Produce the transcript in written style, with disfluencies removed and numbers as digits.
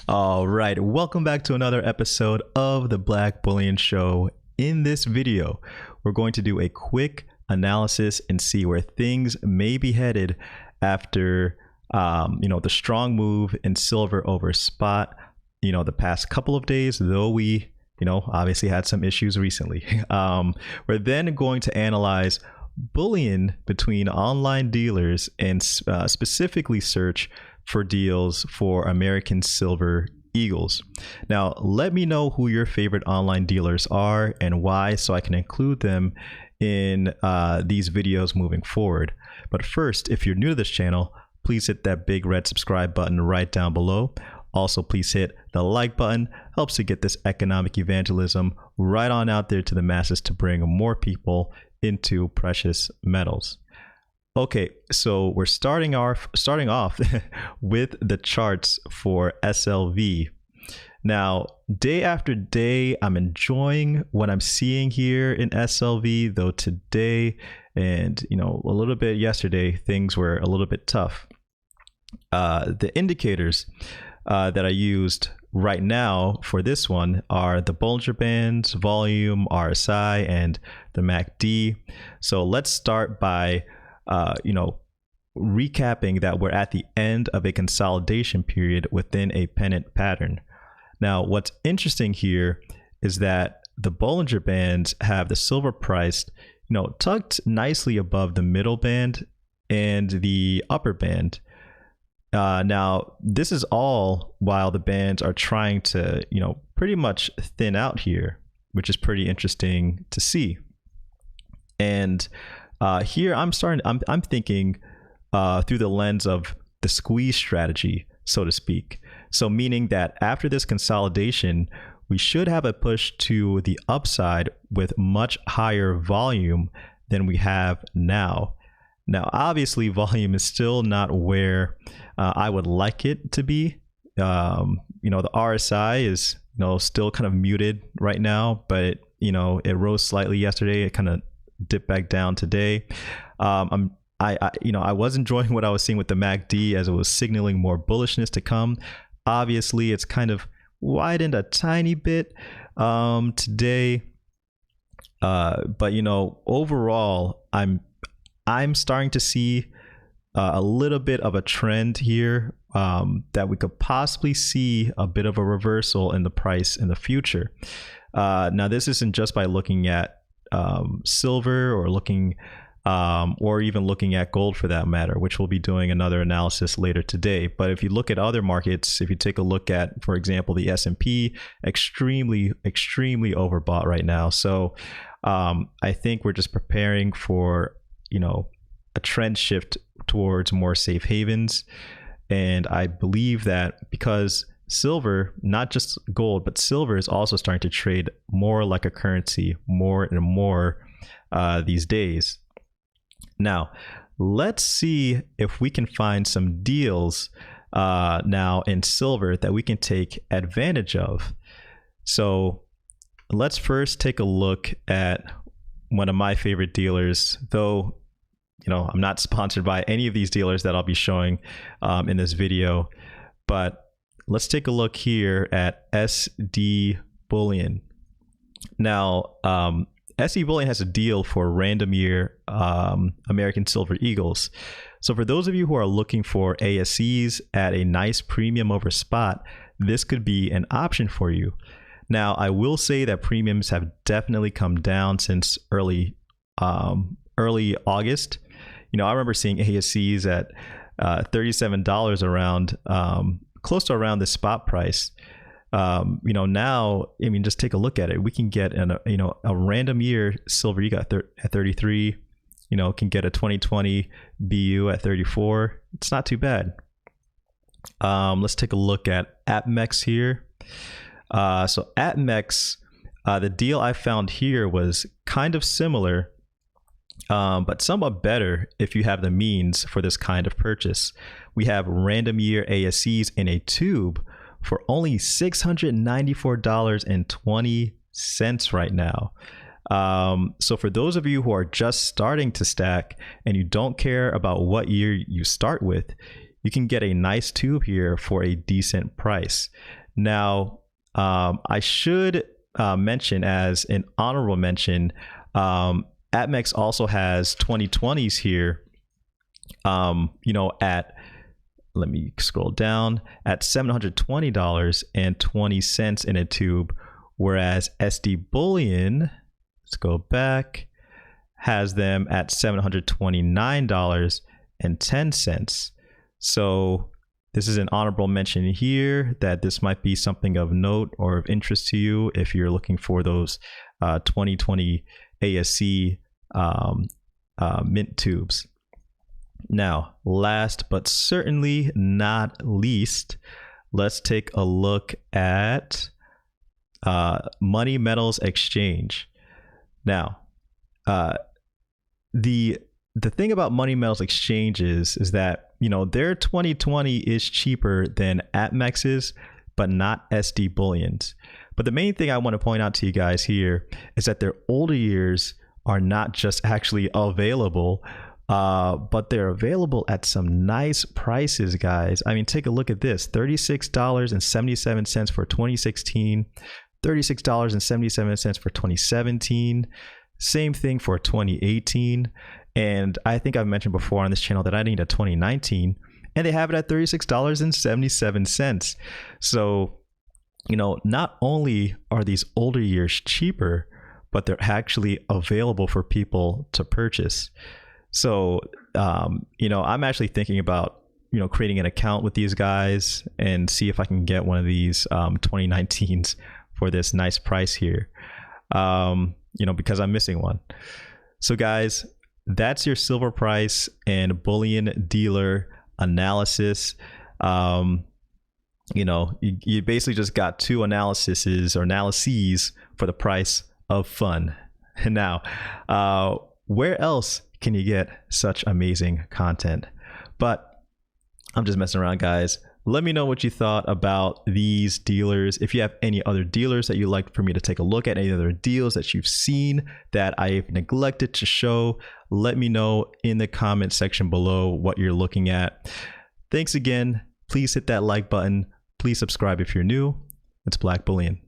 All right, welcome back to another episode of the Black Bullion Show. In this video, we're going to do a quick analysis and see where things may be headed after, the strong move in silver over spot, the past couple of days, though we, obviously had some issues recently. We're then going to analyze bullion between online dealers and specifically search for deals for American Silver Eagles. Now, let me know who your favorite online dealers are and why, so I can include them in these videos moving forward. But first, if you're new to this channel, please hit that big red subscribe button right down below. Also, please hit the like button. Helps to get this economic evangelism right on out there to the masses to bring more people into precious metals. Okay, so we're starting off with the charts for SLV. Now, day after day, I'm enjoying what I'm seeing here in SLV, though today and a little bit yesterday, things were a little bit tough. The indicators that I used right now for this one are the Bollinger Bands, volume, RSI, and the MACD. So let's start by recapping that we're at the end of a consolidation period within a pennant pattern. Now, what's interesting here is that the Bollinger Bands have the silver price, tucked nicely above the middle band and the upper band. Now, this is all while the bands are trying to, pretty much thin out here, which is pretty interesting to see. And here I'm thinking through the lens of the squeeze strategy, so to speak. So meaning that after this consolidation, we should have a push to the upside with much higher volume than we have now. Now, obviously, volume is still not where I would like it to be. The RSI is still kind of muted right now, but it rose slightly yesterday. It kind of dipped back down today. I was enjoying what I was seeing with the MACD as it was signaling more bullishness to come. Obviously, it's kind of widened a tiny bit today, but overall, I'm starting to see a little bit of a trend here that we could possibly see a bit of a reversal in the price in the future. Now, this isn't just by looking at silver or looking or even looking at gold for that matter, which we'll be doing another analysis later today. But if you look at other markets, if you take a look at, for example, the S&P, extremely overbought right now. So I think we're just preparing for a trend shift towards more safe havens. And I believe that because silver, not just gold, but silver is also starting to trade more like a currency more and more these days. Now, let's see if we can find some deals now in silver that we can take advantage of. So let's first take a look at one of my favorite dealers, though I'm not sponsored by any of these dealers that I'll be showing in this video, but let's take a look here at SD Bullion. Now, SD Bullion has a deal for random year American Silver Eagles. So for those of you who are looking for ASEs at a nice premium over spot, this could be an option for you. Now, I will say that premiums have definitely come down since early August. I remember seeing ASEs at $37 around, close to around the spot price. Now, just take a look at it. We can get a random year silver you got at 33, can get a 2020 BU at 34. It's not too bad. Let's take a look at APMEX here. So APMEX, the deal I found here was kind of similar, but somewhat better if you have the means for this kind of purchase. We have random year ASEs in a tube for only $694.20 right now. So for those of you who are just starting to stack and you don't care about what year you start with, you can get a nice tube here for a decent price. Now, I should mention as an honorable mention, APMEX also has 2020s here, at, let me scroll down, at $720.20 in a tube, whereas SD Bullion, let's go back, has them at $729.10. So this is an honorable mention here that this might be something of note or of interest to you if you're looking for those 2020 ASC mint tubes. Now, last but certainly not least, let's take a look at Money Metals Exchange. Now, the thing about Money Metals Exchange is that, their 2020 is cheaper than APMEX's, but not SD Bullion's. But the main thing I want to point out to you guys here is that their older years are not just actually available, but they're available at some nice prices, guys. I mean, take a look at this, $36.77 for 2016, $36.77 for 2017, same thing for 2018. And I think I've mentioned before on this channel that I need a 2019, and they have it at $36.77. So, not only are these older years cheaper, but they're actually available for people to purchase. So, I'm actually thinking about, creating an account with these guys and see if I can get one of these 2019s for this nice price here, because I'm missing one. So guys, that's your silver price and bullion dealer analysis. You basically just got two analyses for the price of fun. Now, where else can you get such amazing content? But I'm just messing around, guys. Let me know what you thought about these dealers. If you have any other dealers that you'd like for me to take a look at, any other deals that you've seen that I've neglected to show, let me know in the comment section below what you're looking at. Thanks again. Please hit that like button. Please subscribe if you're new. It's Black Bullion.